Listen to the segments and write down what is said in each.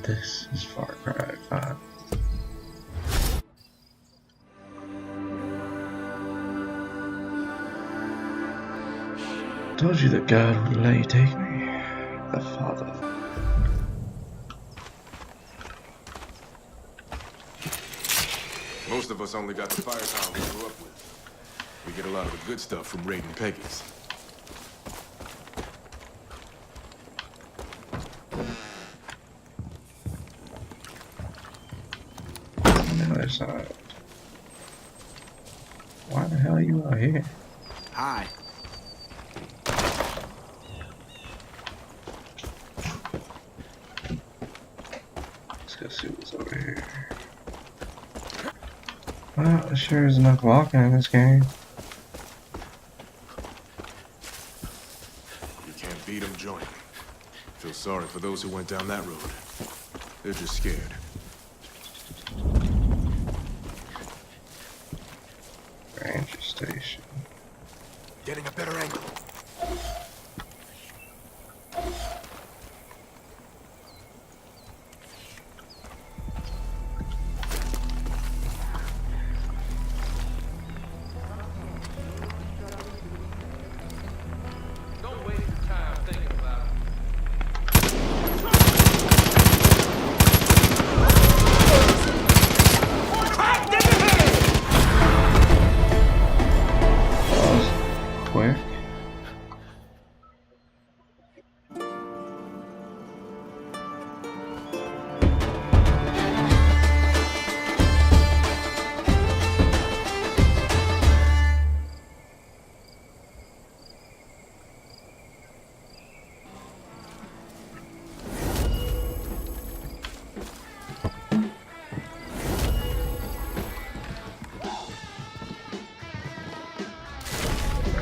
This is Far Cry 5. Told you that God would let you take me. The Father. Most of us only got the firepower we grew up with. We get a lot of the good stuff from raiding Peggy's. On the other side. Why the hell are you out here? Hi. Let's go see what's over here. Well, there sure is enough walking in this game. You can't beat them, join 'em. Feel sorry for those who went down that road. They're just scared. Ranger station. Getting a better angle. Don't waste your time thinking about it. That was quick.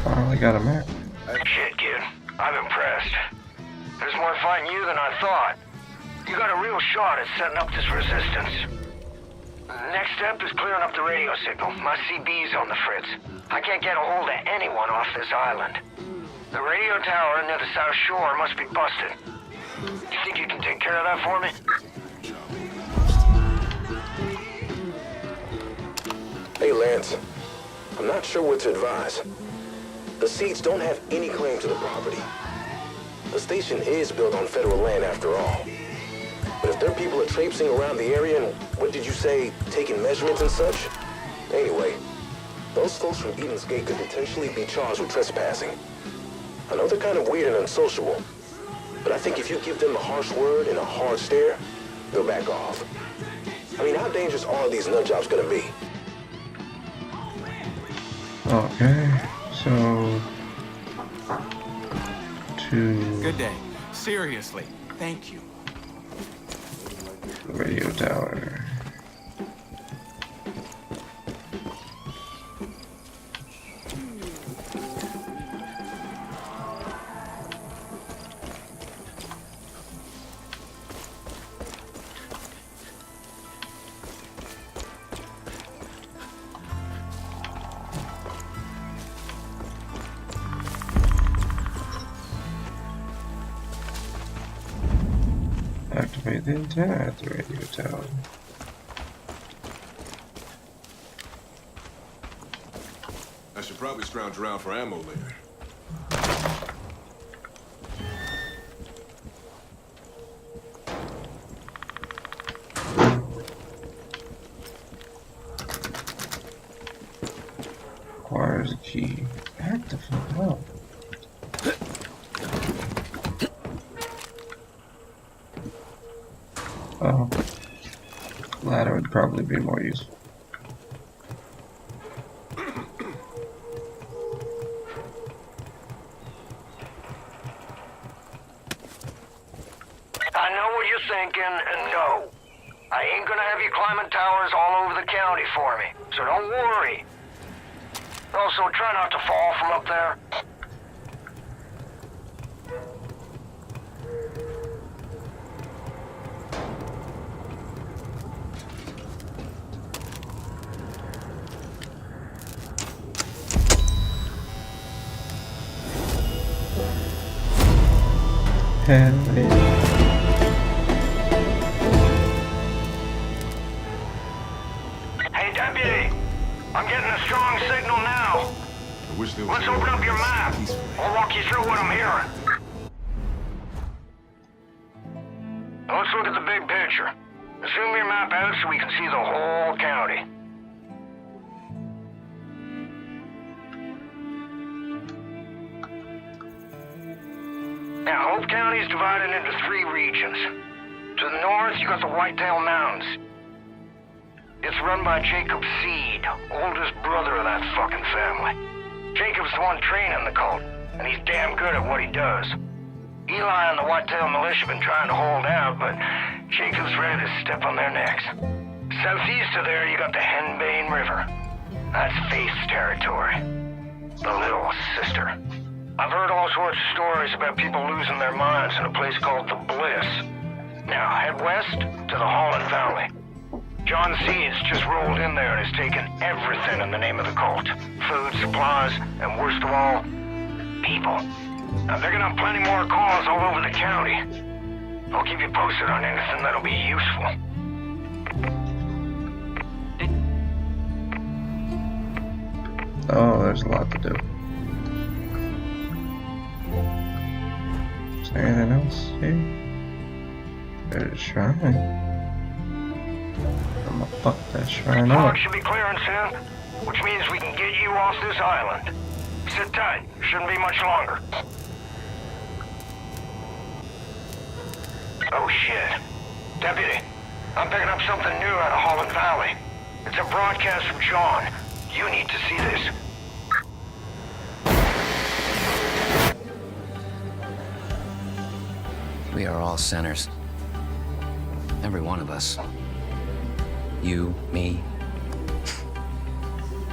Finally got a map. Shit, kid. I'm impressed. There's more fight in you than I thought. You got a real shot at setting up this resistance. Next step is clearing up the radio signal. My CB's on the fritz. I can't get a hold of anyone off this island. The radio tower near the south shore must be busted. You think you can take care of that for me? Hey, Lance. I'm not sure what to advise. The Seeds don't have any claim to the property. The station is built on federal land after all. But if their people are traipsing around the area and, what did you say, taking measurements and such? Anyway, those folks from Eden's Gate could potentially be charged with trespassing. I know they're kind of weird and unsociable, but I think if you give them a harsh word and a hard stare, they'll back off. I mean, how dangerous are these nut jobs gonna be? Okay, so to Good day. Seriously, thank you. the radio tower. Activate the antenna at the radio tower. I should probably scrounge around for ammo later. Requires a key. Back the fuck up. Oh. Ladder would probably be more useful. I know what you're thinking, and no. I ain't gonna have you climbing towers all over the county for me, so don't worry. Also, try not to fall from up there. Hell yeah. wish there was Let's a way open to up your make this map. peacefully. I'll walk you through what I'm hearing. Now let's look at the big picture. Zoom your map out so we can see the whole county. Now, Hope County is divided into 3 regions. To the north, you got the Whitetail Mountains. It's run by Jacob Seed, oldest brother of that fucking family. Jacob's the one training the cult, and he's damn good at what he does. Eli and the Whitetail Militia have been trying to hold out, but Jacob's ready to step on their necks. Southeast of there, you got the Henbane River. That's Faith's territory. The Little Sister. I've heard all sorts of stories about people losing their minds in a place called the Bliss. Now, head west to the Holland Valley. John Seeds just rolled in there and has taken everything in the name of the cult. Food, supplies, and worst of all, people. Now, they're gonna have plenty more calls all over the county. I'll keep you posted on anything that'll be useful. Oh, there's a lot to do. Is there anything else here? There's a shrine. I'm gonna fuck that shrine Fog up. should be clearing soon, which means we can get you off this island. Sit tight. Shouldn't be much longer. Oh shit. Deputy, I'm picking up something new out of Holland Valley. It's a broadcast from John. You need to see this. We are all sinners. Every one of us. You, me.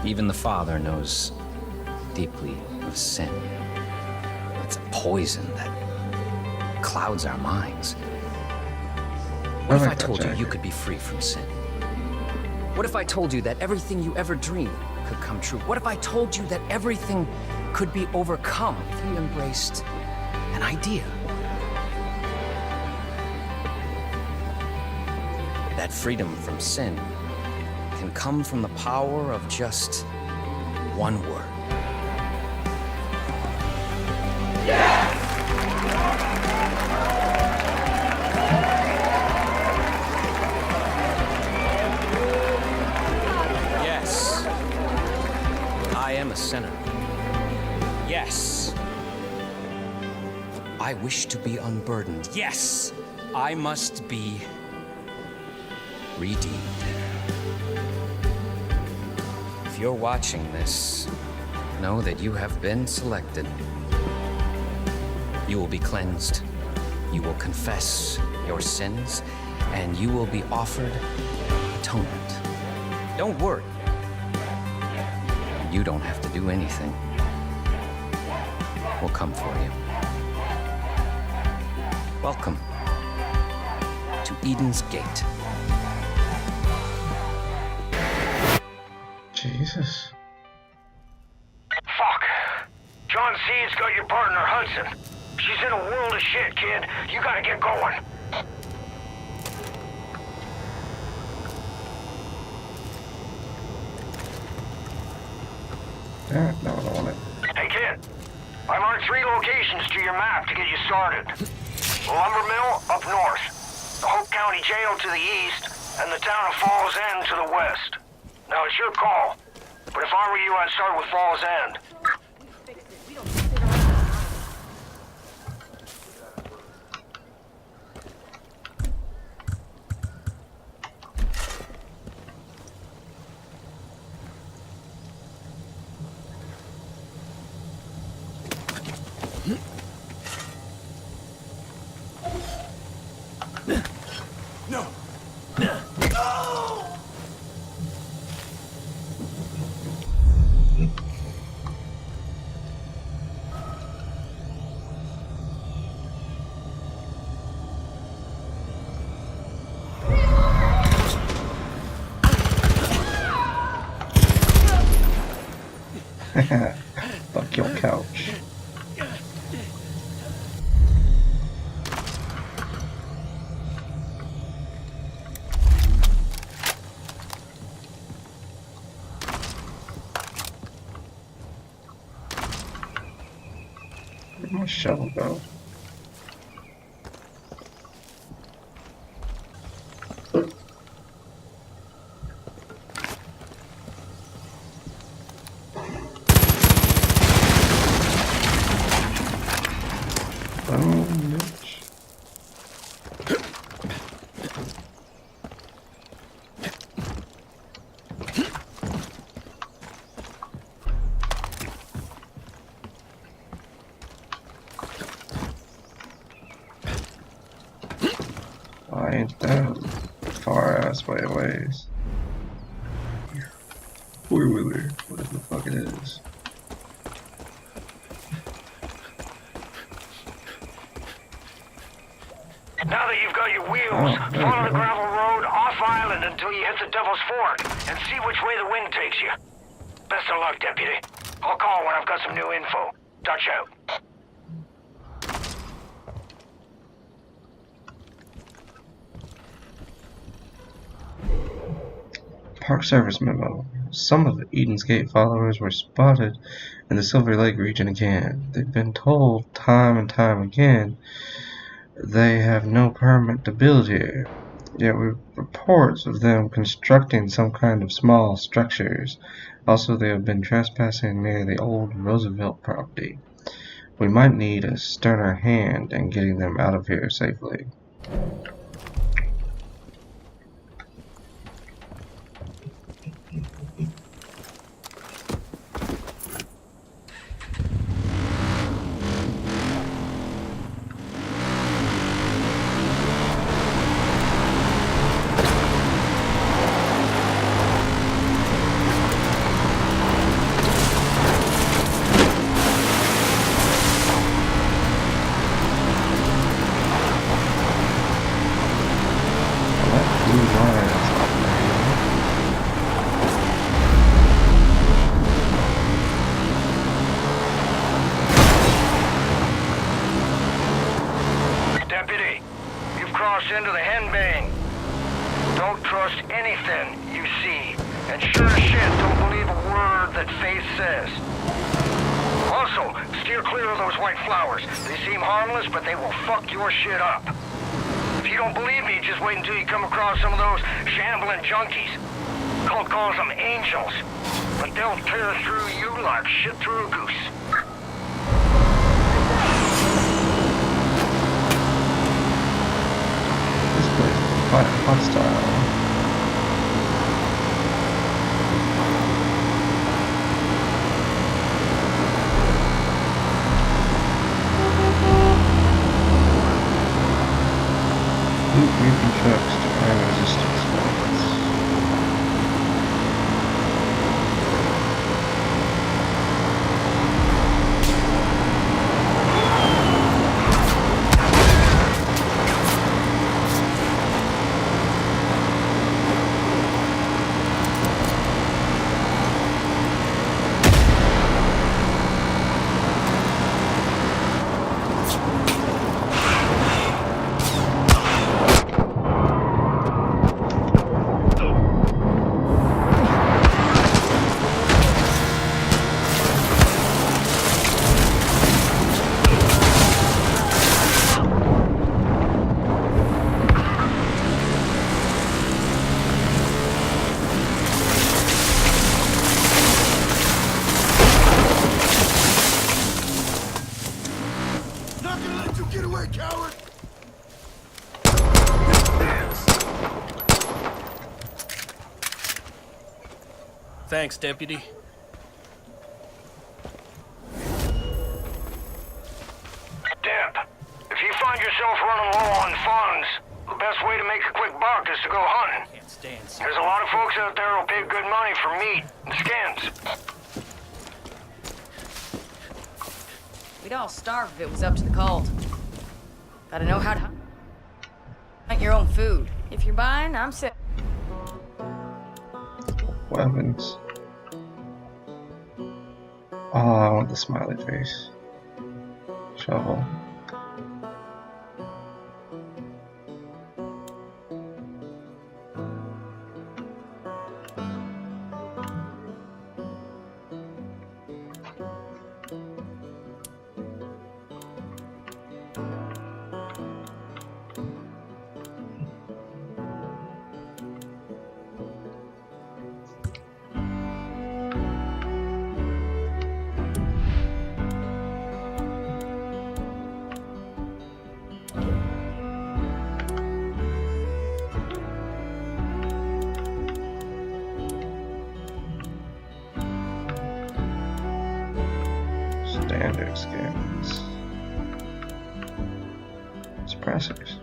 Even the Father knows deeply of sin. It's a poison that clouds our minds. What if I told you you could be free from sin? What if I told you that everything you ever dreamed could come true? What if I told you that everything could be overcome if you embraced an idea? That freedom from sin can come from the power of just one word. Yes, I am a sinner. Yes, I wish to be unburdened. Yes, I must be redeemed. If you're watching this, know that you have been selected. You will be cleansed, you will confess your sins, and you will be offered atonement. Don't worry. You don't have to do anything. We'll come for you. Welcome to Eden's Gate. Jesus. Fuck. John C's got your partner, Hudson. She's in a world of shit, kid. You gotta get going. Yeah, no, I don't want it. Hey, kid. I marked 3 locations to your map to get you started. Lumber Mill up north, the Hope County Jail to the east, and the town of Falls End to the west. Now, it's your call, but if I were you, I'd start with Falls End. Fuck your couch. shovel go? Oh, bitch. I ain't that far ass way ways. Four-wheeler, whatever the fuck it is. Now that you've got your wheels, follow the gravel road off island until you hit the Devil's Fork and see which way the wind takes you. Best of luck, Deputy. I'll call when I've got some new info. Dutch out. Park Service memo. Some of Eden's Gate followers were spotted in the Silver Lake region again. They've been told time and time again they have no permit to build here. Yet we have reports of them constructing some kind of small structures. Also, they have been trespassing near the old Roosevelt property. We might need a sterner hand in getting them out of here safely. Deputy, you've crossed into the henbane. Don't trust anything you see. And sure as shit, don't believe a word that Faith says. Also, steer clear of those white flowers. They seem harmless, but they will fuck your shit up. If you don't believe me, just wait until you come across some of those shambling junkies. Cult calls them angels, but they'll tear through you like shit through a goose. This place is quite hostile. Loot reaping trucks to iron resistance welds. Not gonna let you get away, coward! Thanks, Deputy. Deb, if you find yourself running low on funds, the best way to make a quick buck is to go hunting. Can't stand There's a lot of folks out there who'll pay good money for meat and skins. We'd all starve if it was up to the cult. Gotta know how to hunt your own food. If you're buying, I'm set. Weapons. Oh, I want the smiley face. Shovel. audio scans. Suppressors.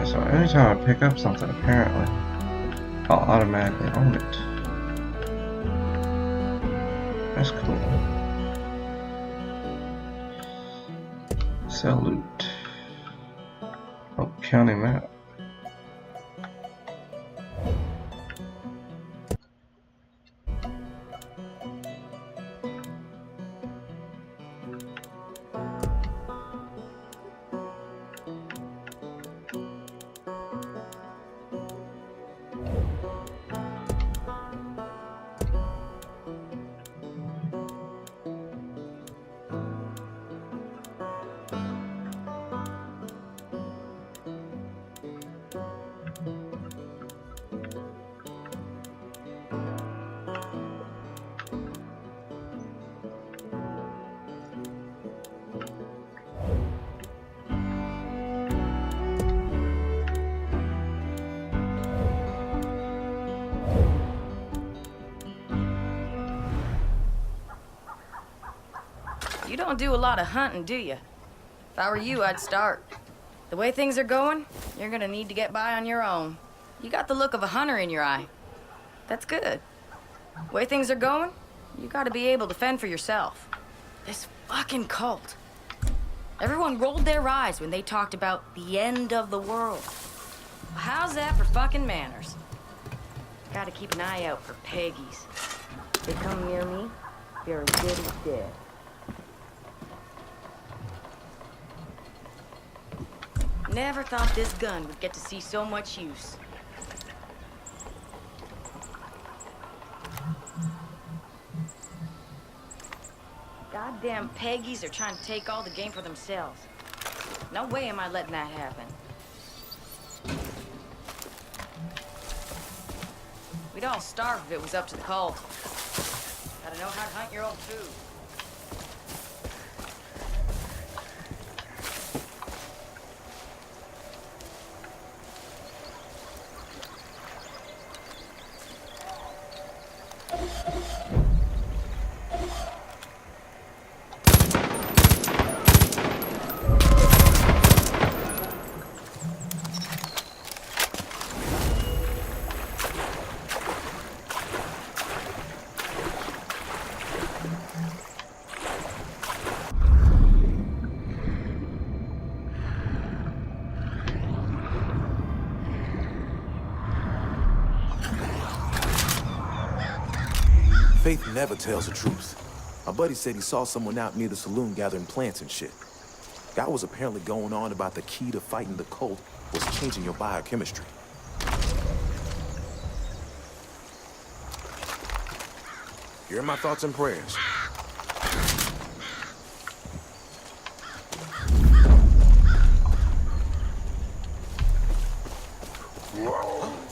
So anytime I pick up something, apparently, I'll automatically own it. That's cool. Sell loot. Oh, county map. You don't do a lot of hunting, do you? If I were you, I'd start. The way things are going, you're gonna need to get by on your own. You got the look of a hunter in your eye. That's good. The way things are going, you gotta be able to fend for yourself. This fucking cult. Everyone rolled their eyes when they talked about the end of the world. How's that for fucking manners? Gotta keep an eye out for Peggies. If they come near me, they're as good as dead. Never thought this gun would get to see so much use. Goddamn Peggies are trying to take all the game for themselves. No way am I letting that happen. We'd all starve if it was up to the cult. Gotta know how to hunt your own food. Faith never tells the truth. My buddy said he saw someone out near the saloon gathering plants and shit. Guy was apparently going on about the key to fighting the cult was changing your biochemistry. Here are my thoughts and prayers.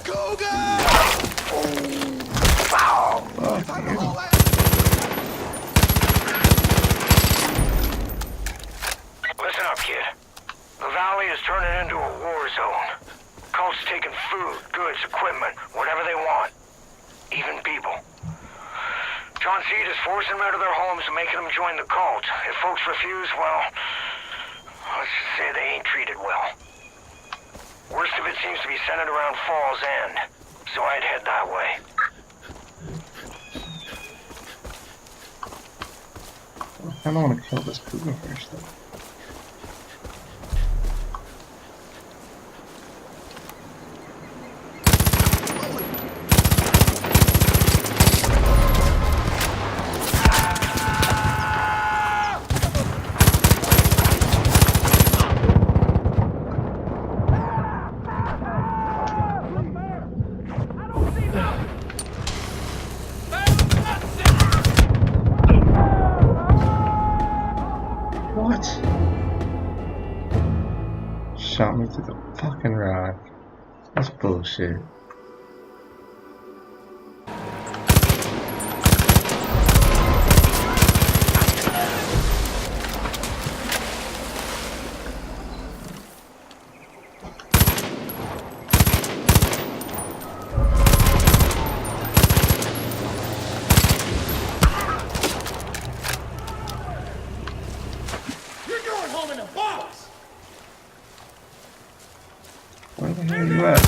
Go, guys! Listen up, kid. The valley is turning into a war zone. Cults taking food, goods, equipment, whatever they want. Even people. John Seed is forcing them out of their homes and making them join the cult. If folks refuse, well, let's just say they ain't treated well. Worst of it seems to be centered around Fall's End, so I'd head that way. I don't want to kill this cougar first, though. Oh shit. Where the hell are you at?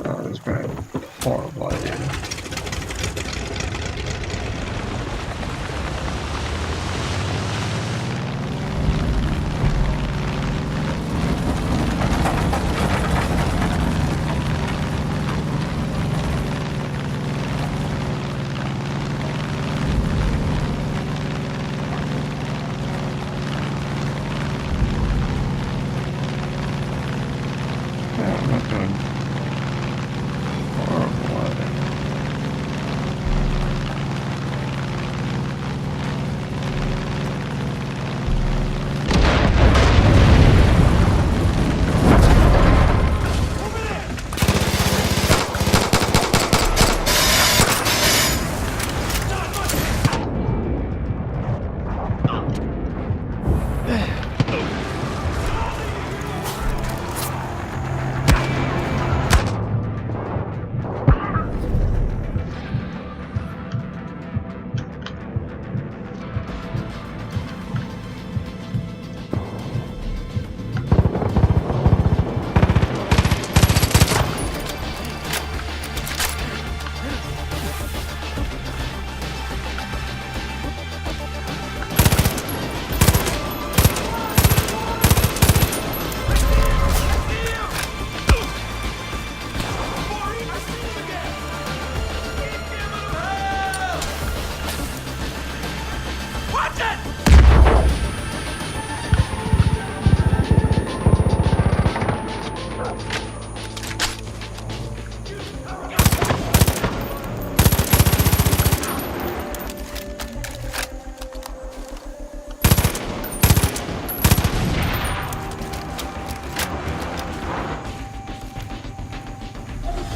Oh, this is probably a horrible idea. Yeah, I'm not doing horrible idea.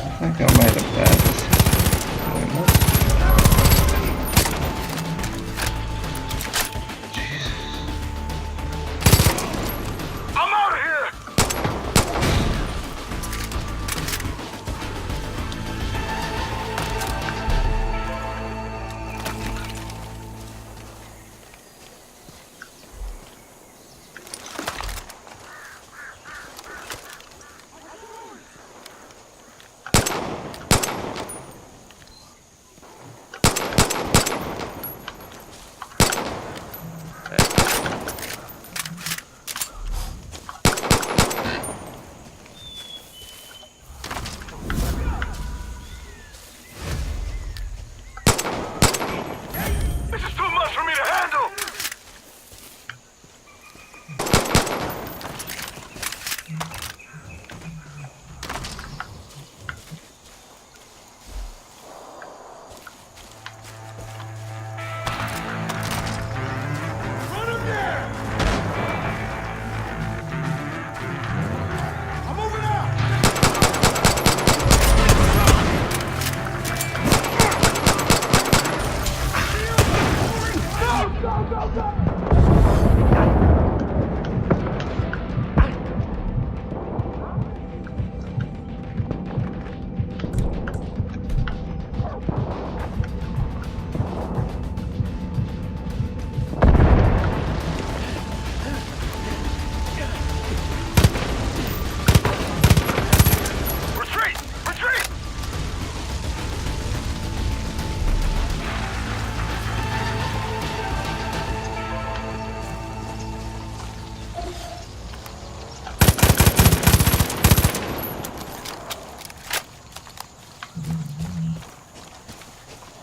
I think I might have bad decision. I'm out of here!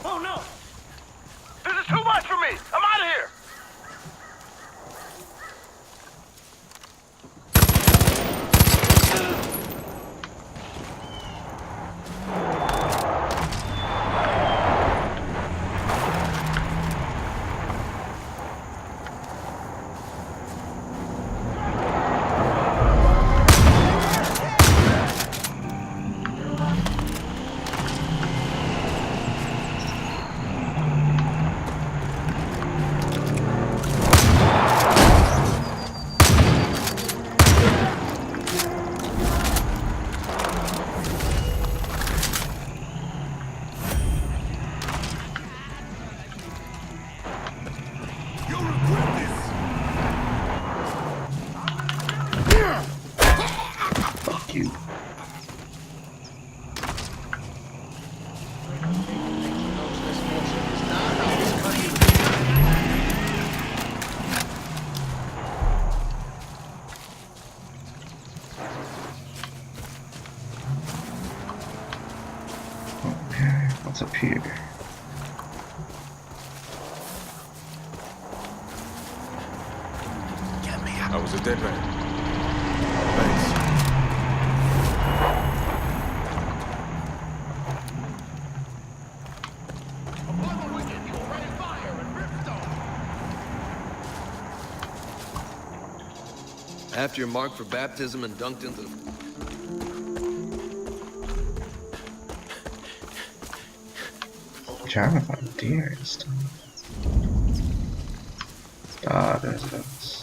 Oh no! This is too much for me! I'm out of here! Fuck you. Okay, what's up here? I was a dead man. Thanks. After you're marked for baptism and dunked into the... I'm trying to find deer and stuff. Ah, there's those.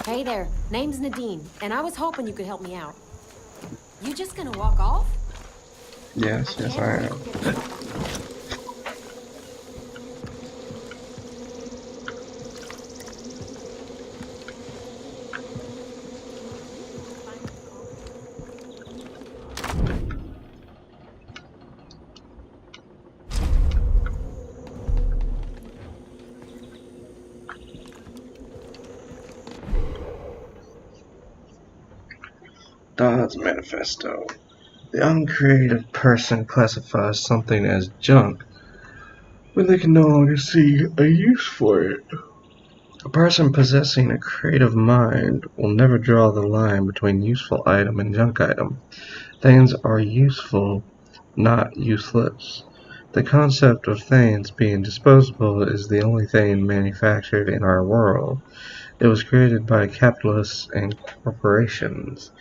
Hey there, name's Nadine, and I was hoping you could help me out. You just gonna walk off? Yes, yes I am. Dodd's Manifesto. The uncreative person classifies something as junk when they can no longer see a use for it. A person possessing a creative mind will never draw the line between useful item and junk item. Things are useful, not useless. The concept of things being disposable is the only thing manufactured in our world. It was created by capitalists and corporations.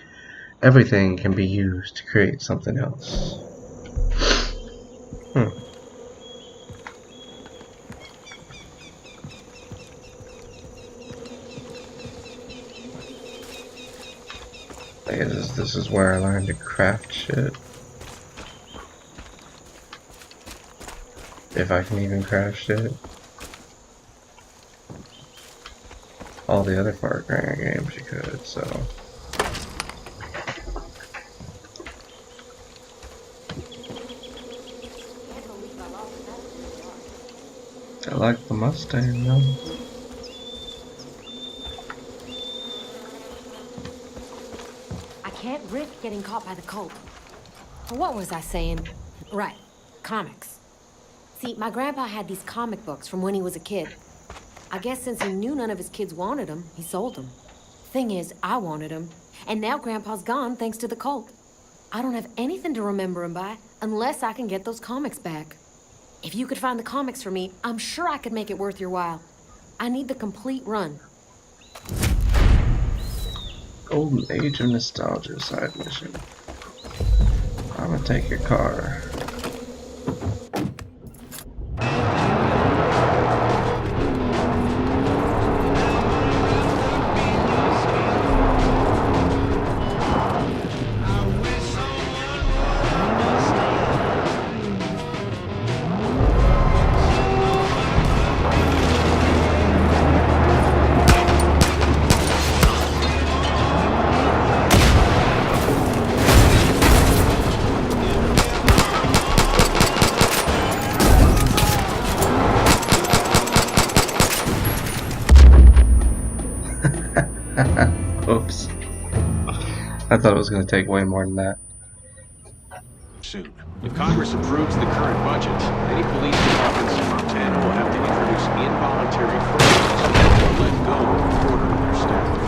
Everything can be used to create something else. I guess this is where I learned to craft shit. If I can even craft shit. All the other FarCry games you could, so. I like the Mustang though. I can't risk getting caught by the cult. What was I saying? Right, comics. See, my grandpa had these comic books from when he was a kid. I guess since he knew none of his kids wanted them, he sold them. Thing is, I wanted them, and now Grandpa's gone thanks to the cult. I don't have anything to remember him by unless I can get those comics back. If you could find the comics for me, I'm sure I could make it worth your while. I need the complete run. Golden Age of Nostalgia side mission. I'm gonna take your car. Oops. I thought it was going to take way more than that. Soon. If Congress approves the current budget, any police departments in Montana will have to introduce involuntary furloughs or let go of a quarter of their staff.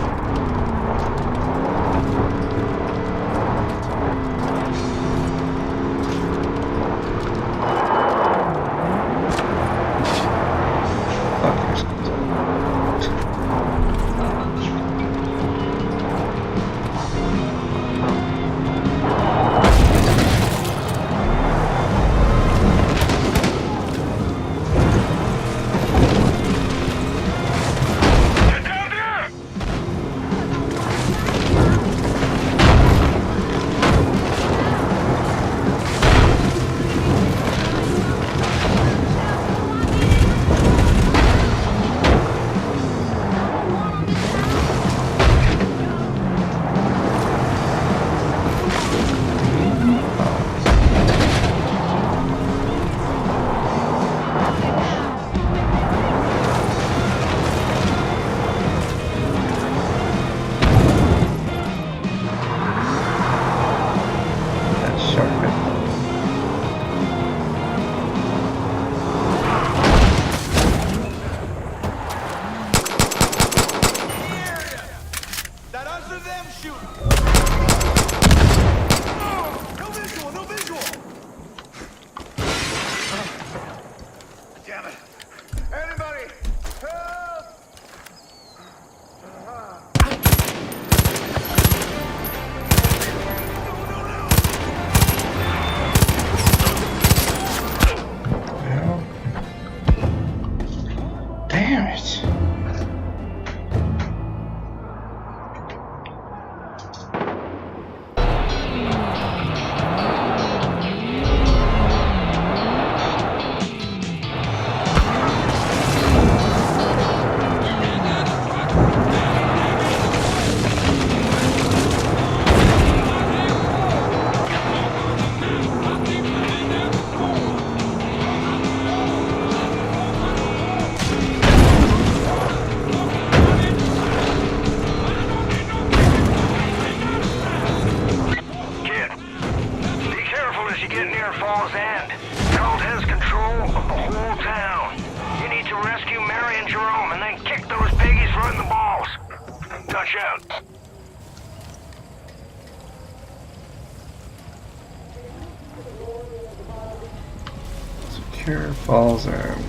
Damn it. Secure Falls End.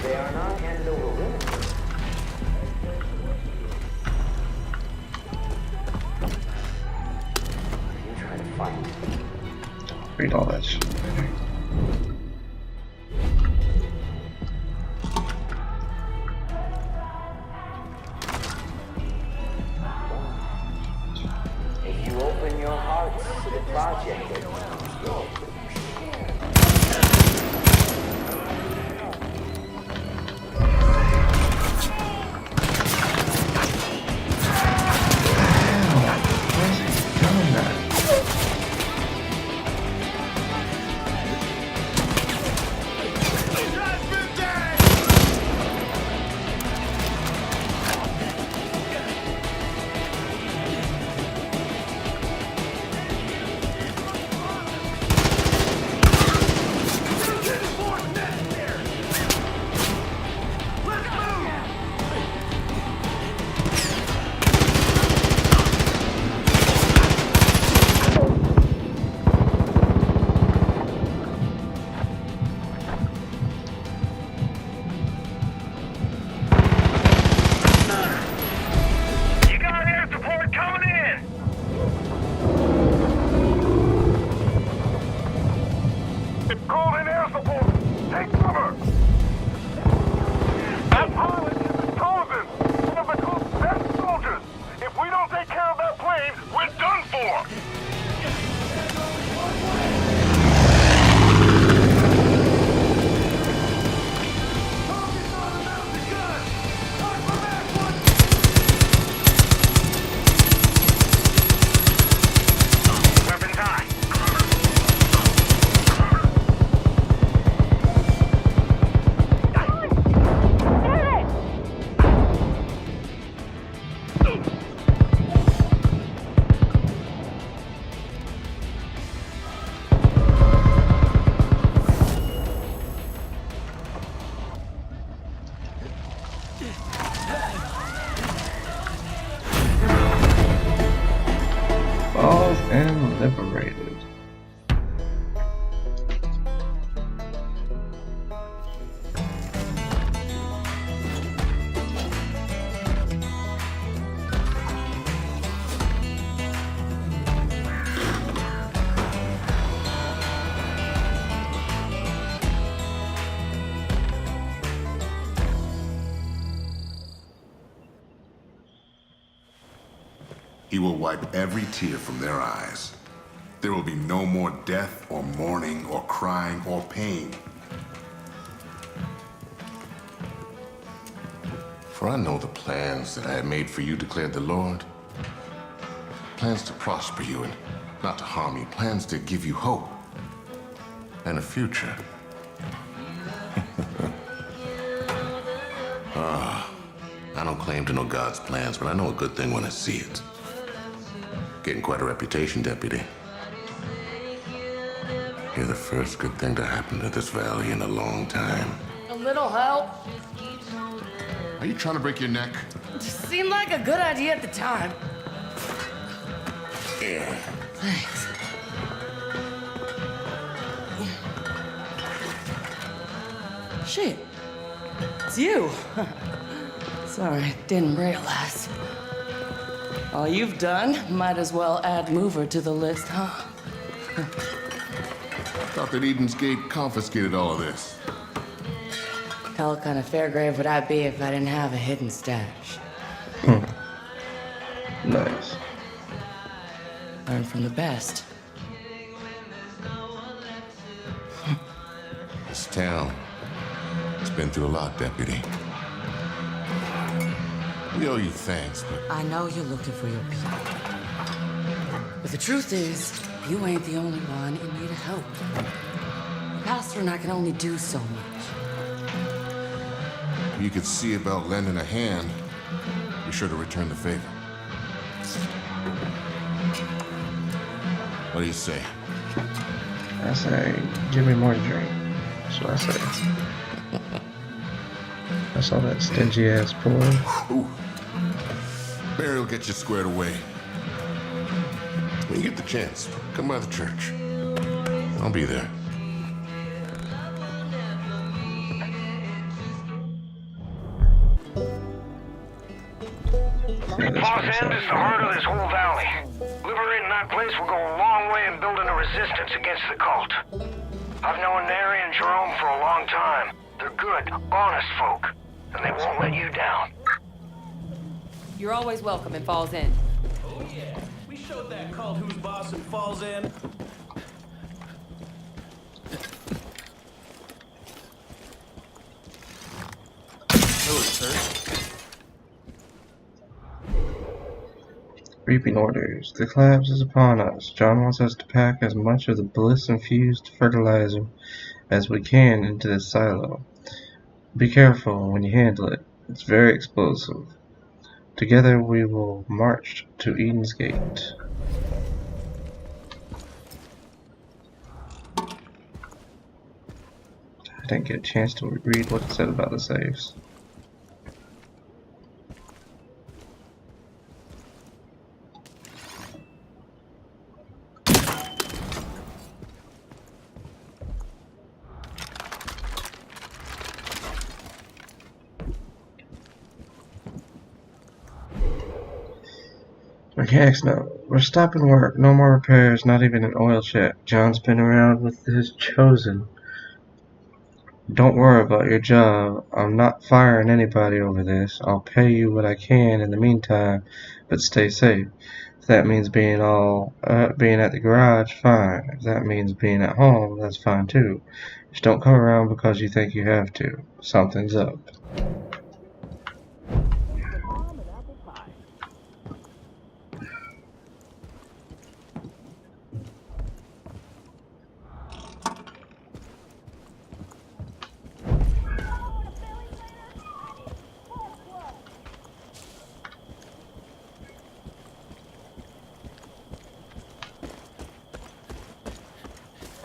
They are not handed over willingly. Read all that shit. If you open your hearts to the project, And liberated. He will wipe every tear from their eyes. There will be no more death or mourning or crying or pain. For I know the plans that I have made for you, declared the Lord. Plans to prosper you and not to harm you. Plans to give you hope and a future. I don't claim to know God's plans, but I know a good thing when I see it. Getting quite a reputation, Deputy. You're the first good thing to happen to this valley in a long time. A little help. Are you trying to break your neck? It just seemed like a good idea at the time. Yeah. Thanks. Shit. It's you. Sorry, didn't realize. All you've done, might as well add mover to the list, huh? Thought that Eden's Gate confiscated all of this. Hell kind of fair grave would I be if I didn't have a hidden stash. Nice. Learn from the best. This town has been through a lot, Deputy. We owe you thanks, but I know you're looking for your people. But the truth is, you ain't the only one in need of help. Pastor and I can only do so much. you could see about lending a hand, be sure to return the favor. What do you say? I say, give me more to drink. That's what I say. I saw that stingy ass boy. Ooh. Barry will get you squared away. When you get the chance, come by the church. I'll be there. Boss End is the heart of this whole valley. Liberating that place will go a long way in building a resistance against the cult. I've known Neri and Jerome for a long time. They're good, honest folk, and they won't let you down. You're always welcome in Falls End. Oh yeah, we showed that cult who's boss in Falls End. Hello, sir. Reaping orders. The collapse is upon us. John wants us to pack as much of the bliss-infused fertilizer as we can into this silo. Be careful when you handle it. It's very explosive. Together we will march to Eden's Gate. I didn't get a chance to read what it said about the safes. Mechanic's note. We're stopping work. No more repairs, not even an oil check. John's been around with his chosen. Don't worry about your job. I'm not firing anybody over this. I'll pay you what I can in the meantime, but stay safe. If that means being at the garage, fine. If that means being at home, that's fine too. Just don't come around because you think you have to. Something's up.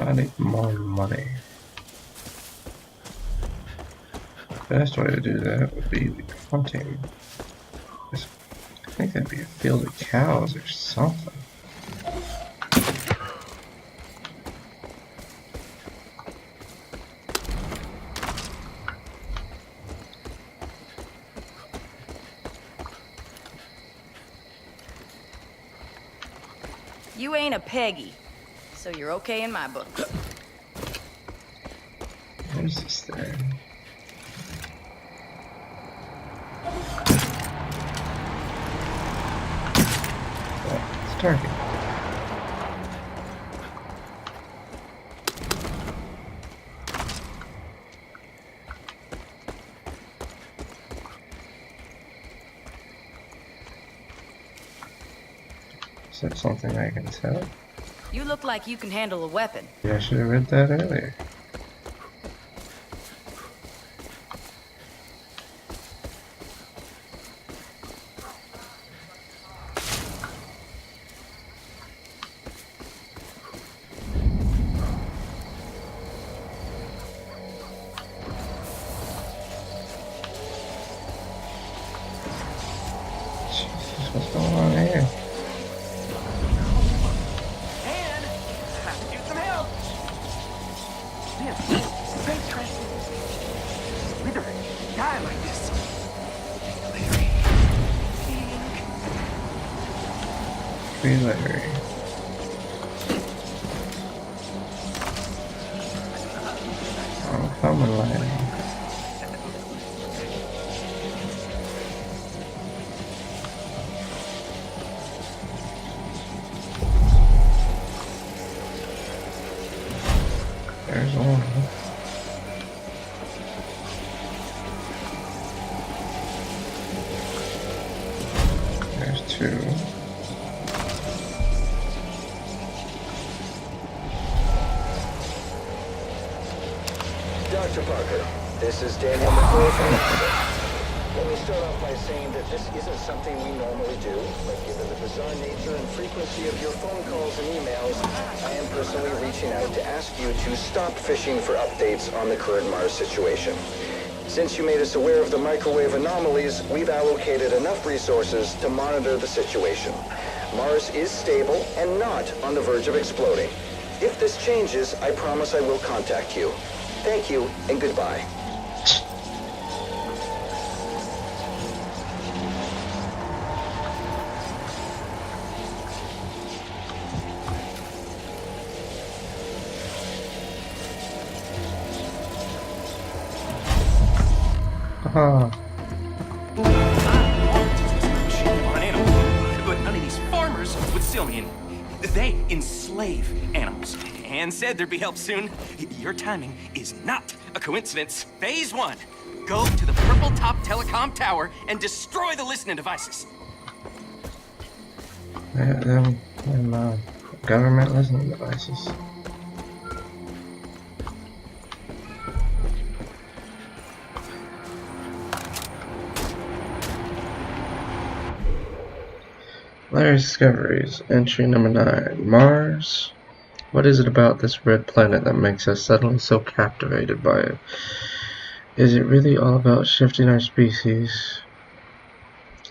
I need more money. The best way to do that would be hunting. I think that'd be a field of cows or something. You ain't a Peggy, so you're okay in my book. What is this thing? Oh, it's target. Is that something I can tell? You look like you can handle a weapon. Yeah, I should have read that earlier. Jesus, what's going on here? Larry. I'm coming, Larry. There's one. There's two. Dr. Parker, this is Daniel McCoy from Let me start off by saying that this isn't something we normally do, but given the bizarre nature and frequency of your phone calls and emails, I am personally reaching out to ask you to stop fishing for updates on the current Mars situation. Since you made us aware of the microwave anomalies, we've allocated enough resources to monitor the situation. Mars is stable and not on the verge of exploding. If this changes, I promise I will contact you. Thank you, and goodbye. Haha. On animals, but none of these farmers would sell me any. They enslave animals and said there'd be help soon. Your timing is not a coincidence. Phase 1. Go to the purple top telecom tower and destroy the listening devices. Them government listening devices. Larry's discoveries. Entry number 9. Mars. What is it about this red planet that makes us suddenly so captivated by it? Is it really all about shifting our species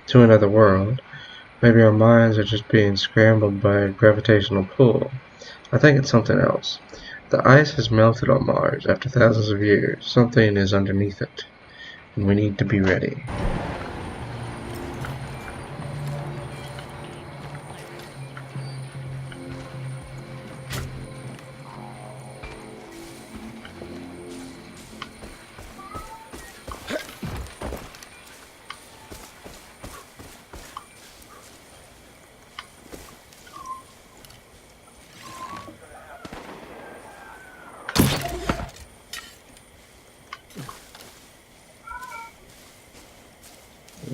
to another world? Maybe our minds are just being scrambled by a gravitational pull. I think it's something else. The ice has melted on Mars after thousands of years. Something is underneath it, and we need to be ready.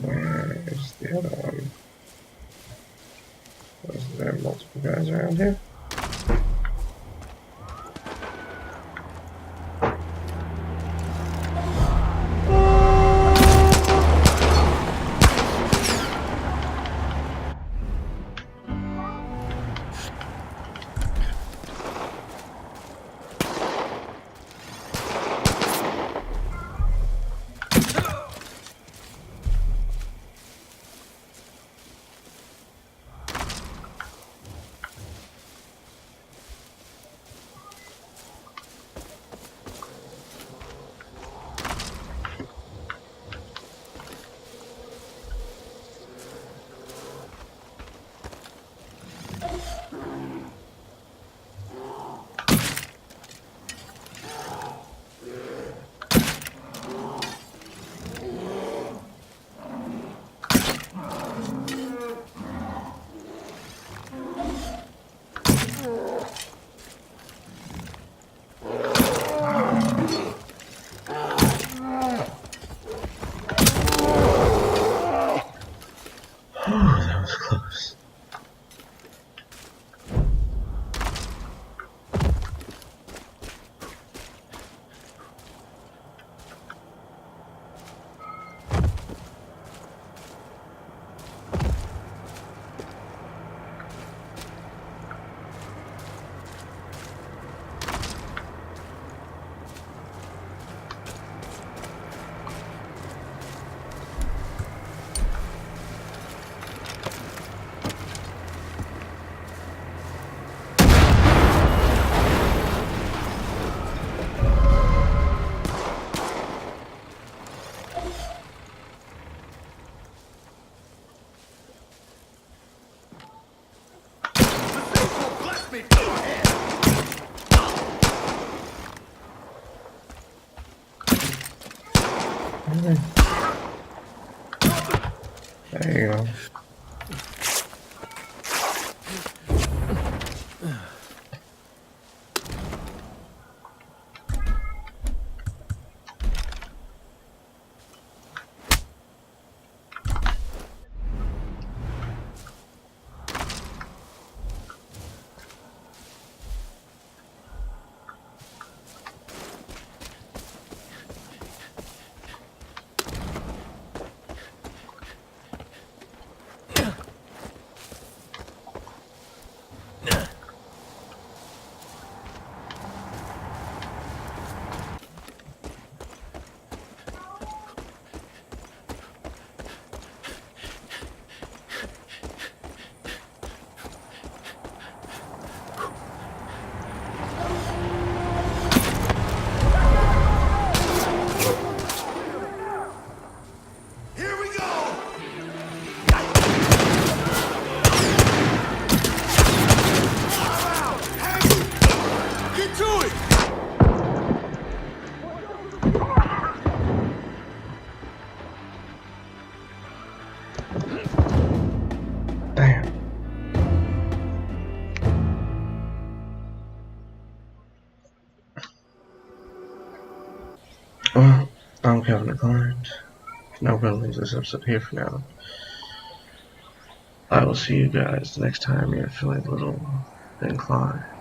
Where's the other one? Was there multiple guys around here? That was close. There you go. Well, I'm Kevin inclined. Now we're going to leave this episode here for now. I will see you guys next time you're feeling a little inclined.